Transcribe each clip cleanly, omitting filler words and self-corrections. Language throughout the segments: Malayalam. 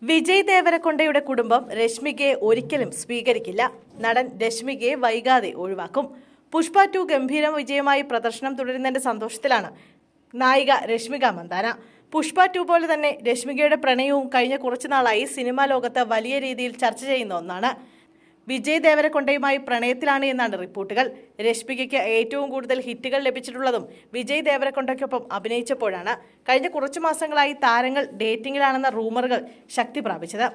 വിജയ് ദേവരക്കൊണ്ടയുടെ കുടുംബം രശ്മികയെ ഒരിക്കലും സ്വീകരിക്കില്ല. നടൻ രശ്മികയെ വൈകാതെ ഒഴിവാക്കും. പുഷ്പ 2 ഗംഭീര വിജയമായി പ്രദർശനം തുടരുന്നതിന്റെ സന്തോഷത്തിലാണ് നായിക രശ്മിക മന്ദാന. പുഷ്പ 2 പോലെ തന്നെ രശ്മികയുടെ പ്രണയവും കഴിഞ്ഞ കുറച്ചുനാളായി സിനിമാ ലോകത്ത് വലിയ രീതിയിൽ ചർച്ച ചെയ്യുന്ന ഒന്നാണ്. വിജയ് ദേവരക്കൊണ്ടയുമായി പ്രണയത്തിലാണ് എന്നാണ് റിപ്പോർട്ടുകൾ. രശ്മികയ്ക്ക് ഏറ്റവും കൂടുതൽ ഹിറ്റുകൾ ലഭിച്ചിട്ടുള്ളതും വിജയ് ദേവരക്കൊണ്ടയ്ക്കൊപ്പം അഭിനയിച്ചപ്പോഴാണ്. കഴിഞ്ഞ കുറച്ചു മാസങ്ങളായി താരങ്ങൾ ഡേറ്റിംഗിലാണെന്ന റൂമറുകൾ ശക്തി പ്രാപിച്ചത്.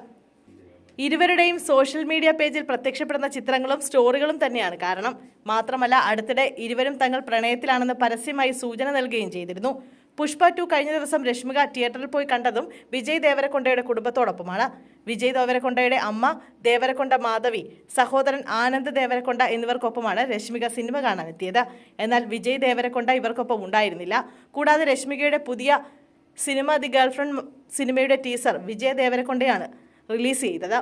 ഇരുവരുടെയും സോഷ്യൽ മീഡിയ പേജിൽ പ്രത്യക്ഷപ്പെടുന്ന ചിത്രങ്ങളും സ്റ്റോറികളും തന്നെയാണ് കാരണം. മാത്രമല്ല, അടുത്തിടെ ഇരുവരും തങ്ങൾ പ്രണയത്തിലാണെന്ന് പരസ്യമായി സൂചന നൽകുകയും ചെയ്തിരുന്നു. പുഷ്പ 2 കഴിഞ്ഞ ദിവസം രശ്മിക തിയേറ്ററിൽ പോയി കണ്ടതും വിജയ് ദേവരക്കൊണ്ടയുടെ കുടുംബത്തോടൊപ്പമാണ്. വിജയ് ദേവരക്കൊണ്ടയുടെ അമ്മ ദേവരക്കൊണ്ട മാധവി, സഹോദരൻ ആനന്ദ് ദേവരക്കൊണ്ട എന്നിവർക്കൊപ്പമാണ് രശ്മിക സിനിമ കാണാനെത്തിയത്. എന്നാൽ വിജയ് ദേവരക്കൊണ്ട ഇവർക്കൊപ്പം ഉണ്ടായിരുന്നില്ല. കൂടാതെ രശ്മികയുടെ പുതിയ സിനിമ ദി ഗേൾഫ്രണ്ട് സിനിമയുടെ ടീസർ വിജയ് ദേവരക്കൊണ്ടയാണ് റിലീസ് ചെയ്തത്.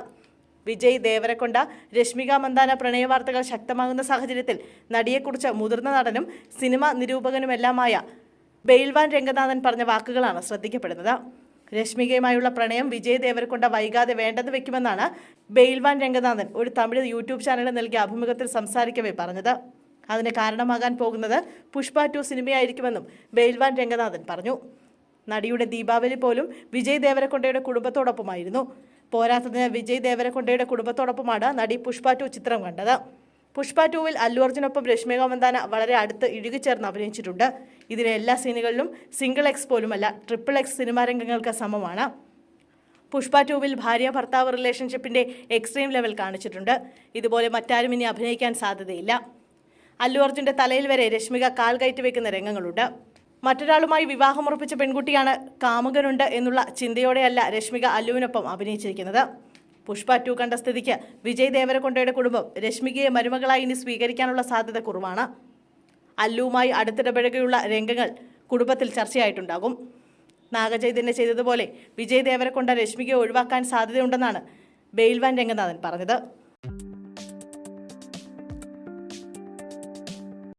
വിജയ് ദേവരക്കൊണ്ട രശ്മിക മന്ദാന പ്രണയ വാർത്തകൾ ശക്തമാകുന്ന സാഹചര്യത്തിൽ നടിയെക്കുറിച്ച് മുതിർന്ന നടനും സിനിമ നിരൂപകനുമെല്ലാമായ ബെയിൽവാൻ രംഗനാഥൻ പറഞ്ഞ വാക്കുകളാണ് ശ്രദ്ധിക്കപ്പെടുന്നത്. രശ്മികയുമായുള്ള പ്രണയം വിജയ് ദേവരക്കൊണ്ട വൈകാതെ വേണ്ടെന്ന് വെക്കുമെന്നാണ് ബെയിൽവാൻ രംഗനാഥൻ ഒരു തമിഴ് യൂട്യൂബ് ചാനലിൽ നൽകിയ അഭിമുഖത്തിൽ സംസാരിക്കവേ പറഞ്ഞത്. അതിന് കാരണമാകാൻ പോകുന്നത് പുഷ്പ 2 സിനിമയായിരിക്കുമെന്നും ബെയിൽവാൻ രംഗനാഥൻ പറഞ്ഞു. നടിയുടെ ദീപാവലി പോലും വിജയ് ദേവരക്കൊണ്ടയുടെ കുടുംബത്തോടൊപ്പമായിരുന്നു. പോരാത്തതിന് വിജയ് ദേവരക്കൊണ്ടയുടെ കുടുംബത്തോടൊപ്പമാണ് നടി പുഷ്പ 2 ചിത്രം കണ്ടത്. പുഷ്പ 2-ൽ അല്ലു അർജുനൊപ്പം രശ്മിക മന്ദാന വളരെ അടുത്ത് ഇഴുകിച്ചേർന്ന് അഭിനയിച്ചിട്ടുണ്ട്. ഇതിലെ എല്ലാ സീനുകളിലും സിംഗിൾ എക്സ് പോലുമല്ല, XXX സിനിമാ രംഗങ്ങൾക്ക് സമമാണ്. പുഷ്പ 2-ൽ ഭാര്യ ഭർത്താവ് റിലേഷൻഷിപ്പിന്റെ എക്സ്ട്രീം ലെവൽ കാണിച്ചിട്ടുണ്ട്. ഇതുപോലെ മറ്റാരും ഇനി അഭിനയിക്കാൻ സാധ്യതയില്ല. അല്ലു അർജുന്റെ തലയിൽ വരെ രശ്മിക കാൽ കയറ്റി വെക്കുന്ന രംഗങ്ങളുണ്ട്. മറ്റൊരാളുമായി വിവാഹമുറപ്പിച്ച പെൺകുട്ടിയാണ്, കാമുകനുണ്ട് എന്നുള്ള ചിന്തയോടെയല്ല രശ്മിക അല്ലുവിനൊപ്പം അഭിനയിച്ചിരിക്കുന്നത്. പുഷ്പ 2 കണ്ട സ്ഥിതിക്ക് വിജയ് ദേവരക്കൊണ്ടയുടെ കുടുംബം രശ്മികയെ മരുമകളായി ഇനി സ്വീകരിക്കാനുള്ള സാധ്യത കുറവാണ്. അല്ലുവുമായി അടുത്തിടപഴകിയുള്ള രംഗങ്ങൾ കുടുംബത്തിൽ ചർച്ചയായിട്ടുണ്ടാകും. നാഗചൈതന്യ ചെയ്തതുപോലെ വിജയ് ദേവരക്കൊണ്ട രശ്മികയെ ഒഴിവാക്കാൻ സാധ്യതയുണ്ടെന്നാണ് ബെയിൽവാൻ രംഗനാഥൻ പറഞ്ഞത്.